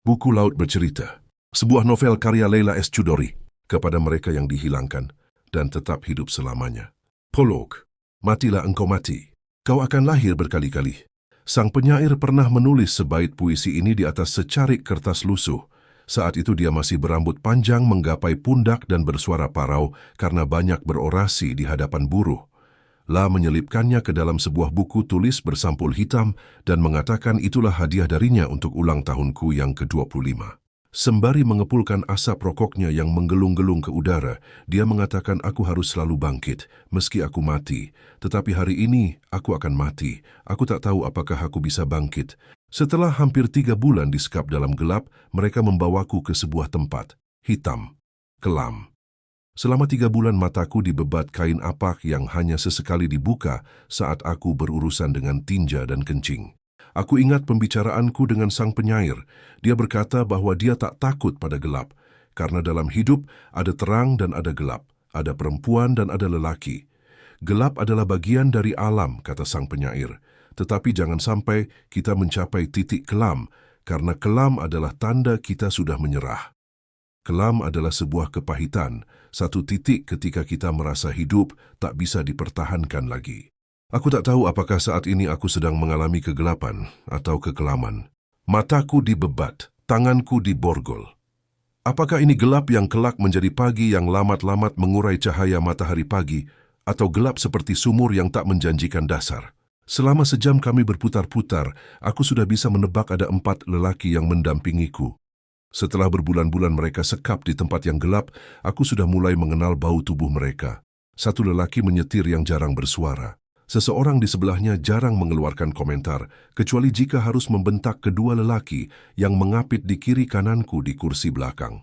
Buku Laut Bercerita, sebuah novel karya Leila S. Chudori kepada mereka yang dihilangkan dan tetap hidup selamanya. Prolog, matilah engkau mati, kau akan lahir berkali-kali. Sang penyair pernah menulis sebait puisi ini di atas secarik kertas lusuh. Saat itu dia masih berambut panjang menggapai pundak dan bersuara parau karena banyak berorasi di hadapan buruh. La menyelipkannya ke dalam sebuah buku tulis bersampul hitam dan mengatakan itulah hadiah darinya untuk ulang tahunku yang ke-25. Sembari mengepulkan asap rokoknya yang menggelung-gelung ke udara, dia mengatakan aku harus selalu bangkit, meski aku mati. Tetapi hari ini aku akan mati. Aku tak tahu apakah aku bisa bangkit. Setelah hampir 3 bulan disekap dalam gelap, mereka membawaku ke sebuah tempat. Hitam. Kelam. Selama 3 bulan mataku dibebat kain apak yang hanya sesekali dibuka saat aku berurusan dengan tinja dan kencing. Aku ingat pembicaraanku dengan sang penyair. Dia berkata bahwa dia tak takut pada gelap, karena dalam hidup ada terang dan ada gelap, ada perempuan dan ada lelaki. Gelap adalah bagian dari alam, kata sang penyair. Tetapi jangan sampai kita mencapai titik kelam, karena kelam adalah tanda kita sudah menyerah. Kelam adalah sebuah kepahitan, satu titik ketika kita merasa hidup tak bisa dipertahankan lagi. Aku tak tahu apakah saat ini aku sedang mengalami kegelapan atau kekelaman. Mataku dibebat, tanganku diborgol. Apakah ini gelap yang kelak menjadi pagi yang lamat-lamat mengurai cahaya matahari pagi, atau gelap seperti sumur yang tak menjanjikan dasar? Selama sejam kami berputar-putar, aku sudah bisa menebak ada 4 lelaki yang mendampingiku. Setelah berbulan-bulan mereka sekap di tempat yang gelap, aku sudah mulai mengenal bau tubuh mereka. Satu lelaki menyetir yang jarang bersuara. Seseorang di sebelahnya jarang mengeluarkan komentar, kecuali jika harus membentak kedua lelaki yang mengapit di kiri kananku di kursi belakang.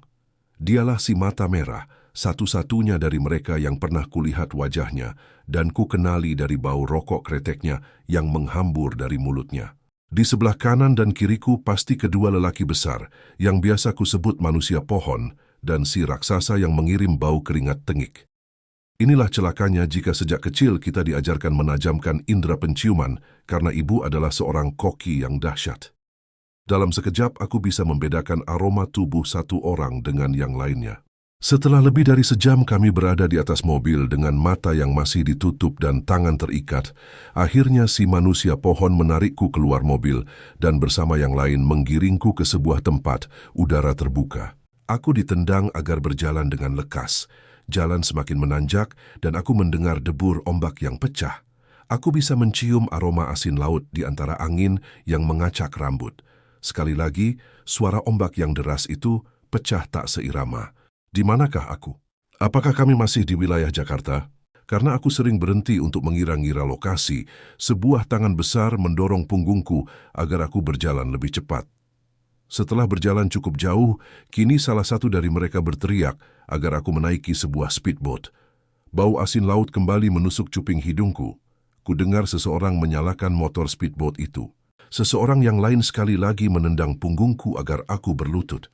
Dialah si mata merah, satu-satunya dari mereka yang pernah kulihat wajahnya, dan ku kenali dari bau rokok kreteknya yang menghambur dari mulutnya. Di sebelah kanan dan kiriku pasti kedua lelaki besar, yang biasa kusebut manusia pohon, dan si raksasa yang mengirim bau keringat tengik. Inilah celakanya jika sejak kecil kita diajarkan menajamkan indera penciuman, karena ibu adalah seorang koki yang dahsyat. Dalam sekejap aku bisa membedakan aroma tubuh satu orang dengan yang lainnya. Setelah lebih dari sejam kami berada di atas mobil dengan mata yang masih ditutup dan tangan terikat, akhirnya si manusia pohon menarikku keluar mobil dan bersama yang lain menggiringku ke sebuah tempat, udara terbuka. Aku ditendang agar berjalan dengan lekas. Jalan semakin menanjak dan aku mendengar debur ombak yang pecah. Aku bisa mencium aroma asin laut di antara angin yang mengacak rambut. Sekali lagi, suara ombak yang deras itu pecah tak seirama. Di manakah aku? Apakah kami masih di wilayah Jakarta? Karena aku sering berhenti untuk mengira-ngira lokasi, sebuah tangan besar mendorong punggungku agar aku berjalan lebih cepat. Setelah berjalan cukup jauh, kini salah satu dari mereka berteriak agar aku menaiki sebuah speedboat. Bau asin laut kembali menusuk cuping hidungku. Kudengar seseorang menyalakan motor speedboat itu. Seseorang yang lain sekali lagi menendang punggungku agar aku berlutut.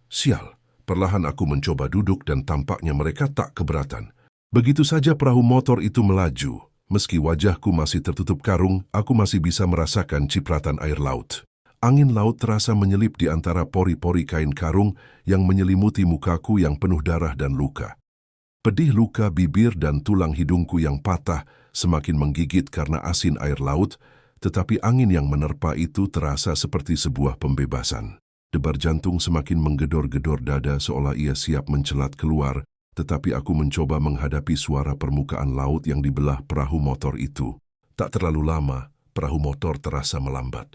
Sial! Perlahan aku mencoba duduk dan tampaknya mereka tak keberatan. Begitu saja perahu motor itu melaju. Meski wajahku masih tertutup karung, aku masih bisa merasakan cipratan air laut. Angin laut terasa menyelip di antara pori-pori kain karung yang menyelimuti mukaku yang penuh darah dan luka. Pedih luka bibir dan tulang hidungku yang patah semakin menggigit karena asin air laut, tetapi angin yang menerpa itu terasa seperti sebuah pembebasan. Debar jantung semakin menggedor-gedor dada seolah ia siap mencelat keluar, tetapi aku mencoba menghadapi suara permukaan laut yang dibelah perahu motor itu. Tak terlalu lama, perahu motor terasa melambat.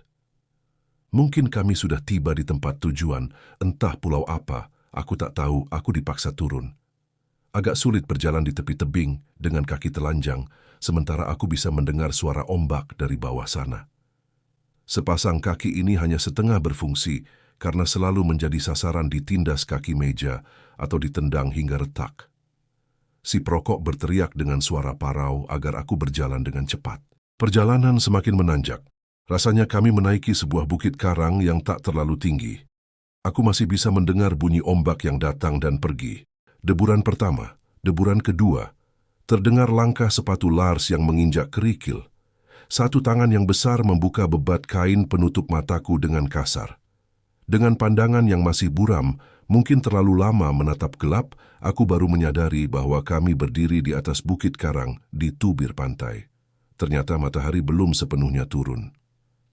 Mungkin kami sudah tiba di tempat tujuan, entah pulau apa, aku tak tahu, aku dipaksa turun. Agak sulit berjalan di tepi tebing dengan kaki telanjang, sementara aku bisa mendengar suara ombak dari bawah sana. Sepasang kaki ini hanya setengah berfungsi, karena selalu menjadi sasaran ditindas kaki meja atau ditendang hingga retak. Si perokok berteriak dengan suara parau agar aku berjalan dengan cepat. Perjalanan semakin menanjak. Rasanya kami menaiki sebuah bukit karang yang tak terlalu tinggi. Aku masih bisa mendengar bunyi ombak yang datang dan pergi. Deburan pertama, deburan kedua. Terdengar langkah sepatu Lars yang menginjak kerikil. Satu tangan yang besar membuka bebat kain penutup mataku dengan kasar. Dengan pandangan yang masih buram, mungkin terlalu lama menatap gelap, aku baru menyadari bahwa kami berdiri di atas bukit karang di tubir pantai. Ternyata matahari belum sepenuhnya turun.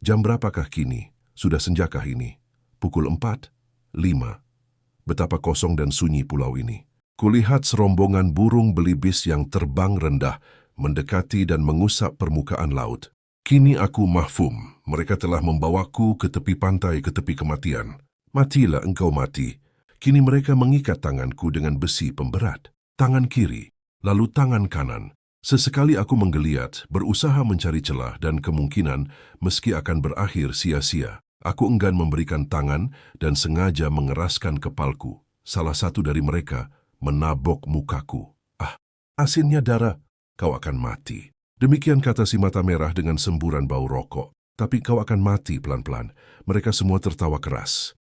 Jam berapakah kini? Sudah senjakah ini? Pukul 4? 5. Betapa kosong dan sunyi pulau ini. Kulihat serombongan burung belibis yang terbang rendah, mendekati dan mengusap permukaan laut. Kini aku mahfum, mereka telah membawaku ke tepi pantai, ke tepi kematian. Matilah engkau mati. Kini mereka mengikat tanganku dengan besi pemberat. Tangan kiri, lalu tangan kanan. Sesekali aku menggeliat, berusaha mencari celah dan kemungkinan meski akan berakhir sia-sia. Aku enggan memberikan tangan dan sengaja mengeraskan kepalku. Salah satu dari mereka menabok mukaku. Ah, asinnya darah, kau akan mati. Demikian kata si mata merah dengan semburan bau rokok. Tapi kau akan mati pelan-pelan. Mereka semua tertawa keras.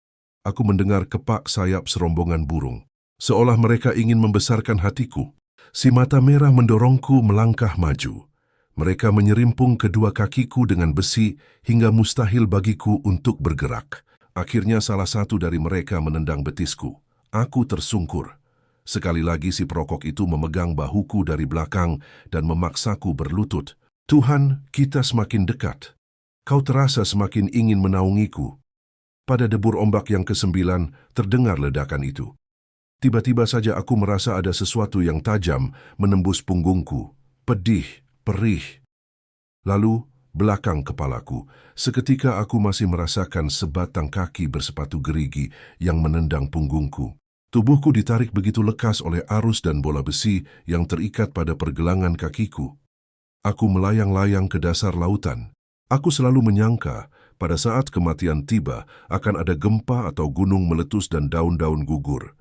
Aku mendengar kepak sayap serombongan burung. Seolah mereka ingin membesarkan hatiku. Si mata merah mendorongku melangkah maju. Mereka menyerimpung kedua kakiku dengan besi hingga mustahil bagiku untuk bergerak. Akhirnya salah satu dari mereka menendang betisku. Aku tersungkur. Sekali lagi si perokok itu memegang bahuku dari belakang dan memaksaku berlutut. Tuhan, kita semakin dekat. Kau terasa semakin ingin menaungiku. Pada debur ombak yang ke-9 terdengar ledakan itu. Tiba-tiba saja aku merasa ada sesuatu yang tajam menembus punggungku. Pedih, perih. Lalu, belakang kepalaku. Seketika aku masih merasakan sebatang kaki bersepatu gerigi yang menendang punggungku. Tubuhku ditarik begitu lekas oleh arus dan bola besi yang terikat pada pergelangan kakiku. Aku melayang-layang ke dasar lautan. Aku selalu menyangka pada saat kematian tiba akan ada gempa atau gunung meletus dan daun-daun gugur.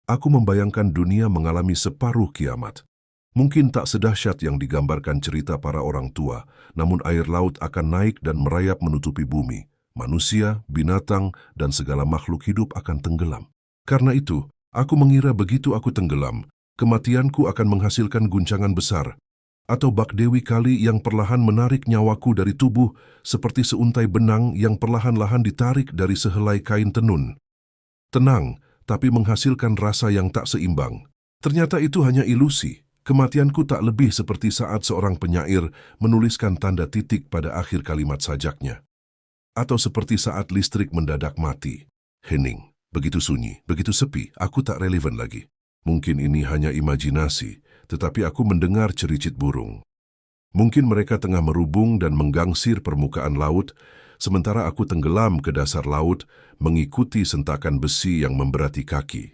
Aku membayangkan dunia mengalami separuh kiamat. Mungkin tak sedahsyat yang digambarkan cerita para orang tua, namun air laut akan naik dan merayap menutupi bumi. Manusia, binatang, dan segala makhluk hidup akan tenggelam. Karena itu, aku mengira begitu aku tenggelam, kematianku akan menghasilkan guncangan besar, atau bak dewi kali yang perlahan menarik nyawaku dari tubuh seperti seuntai benang yang perlahan-lahan ditarik dari sehelai kain tenun. Tenang, tapi menghasilkan rasa yang tak seimbang. Ternyata itu hanya ilusi. Kematianku tak lebih seperti saat seorang penyair menuliskan tanda titik pada akhir kalimat sajaknya. Atau seperti saat listrik mendadak mati. Hening. Begitu sunyi, begitu sepi, aku tak relevan lagi. Mungkin ini hanya imajinasi, tetapi aku mendengar cericit burung. Mungkin mereka tengah merubung dan menggangsir permukaan laut, sementara aku tenggelam ke dasar laut, mengikuti sentakan besi yang memberati kaki.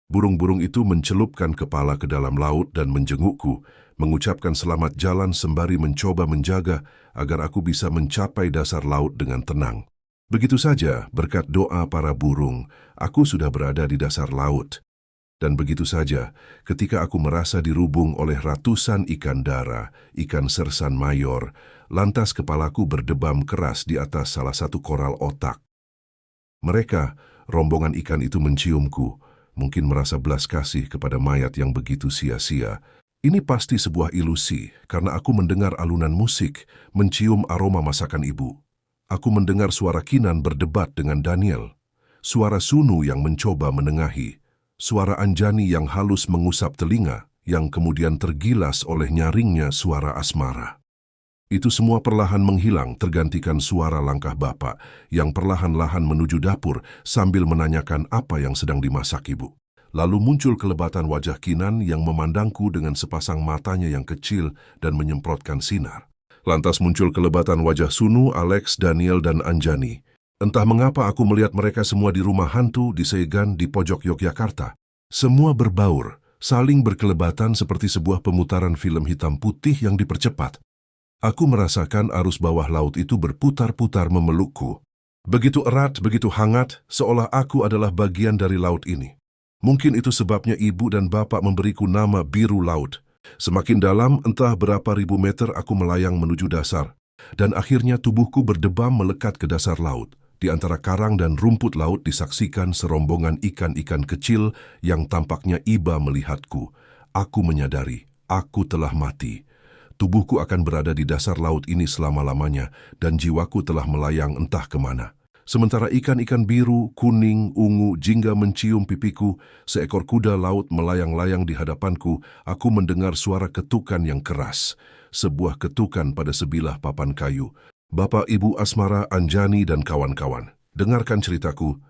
Burung-burung itu mencelupkan kepala ke dalam laut dan menjengukku, mengucapkan selamat jalan sembari mencoba menjaga agar aku bisa mencapai dasar laut dengan tenang. Begitu saja, berkat doa para burung, aku sudah berada di dasar laut. Dan begitu saja, ketika aku merasa dirubung oleh ratusan ikan dara, ikan sersan mayor, lantas kepalaku berdebam keras di atas salah satu koral otak. Mereka, rombongan ikan itu menciumku, mungkin merasa belas kasih kepada mayat yang begitu sia-sia. Ini pasti sebuah ilusi, karena aku mendengar alunan musik, mencium aroma masakan ibu. Aku mendengar suara Kinan berdebat dengan Daniel, suara Sunu yang mencoba menengahi, suara Anjani yang halus mengusap telinga, yang kemudian tergilas oleh nyaringnya suara asmara. Itu semua perlahan menghilang, tergantikan suara langkah bapak yang perlahan-lahan menuju dapur sambil menanyakan apa yang sedang dimasak ibu. Lalu muncul kelebatan wajah Kinan yang memandangku dengan sepasang matanya yang kecil dan menyemprotkan sinar. Lantas muncul kelebatan wajah Sunu, Alex, Daniel, dan Anjani. Entah mengapa aku melihat mereka semua di rumah hantu di Seigan di pojok Yogyakarta. Semua berbaur, saling berkelebatan seperti sebuah pemutaran film hitam putih yang dipercepat. Aku merasakan arus bawah laut itu berputar-putar memelukku. Begitu erat, begitu hangat, seolah aku adalah bagian dari laut ini. Mungkin itu sebabnya ibu dan bapak memberiku nama Biru Laut. Semakin dalam, entah berapa ribu meter aku melayang menuju dasar, dan akhirnya tubuhku berdebam melekat ke dasar laut. Di antara karang dan rumput laut disaksikan serombongan ikan-ikan kecil yang tampaknya iba melihatku. Aku menyadari, aku telah mati. Tubuhku akan berada di dasar laut ini selama-lamanya, dan jiwaku telah melayang entah kemana. Sementara ikan-ikan biru, kuning, ungu, jingga mencium pipiku, seekor kuda laut melayang-layang di hadapanku, aku mendengar suara ketukan yang keras. Sebuah ketukan pada sebilah papan kayu. Bapak Ibu Asmara, Anjani dan kawan-kawan, dengarkan ceritaku.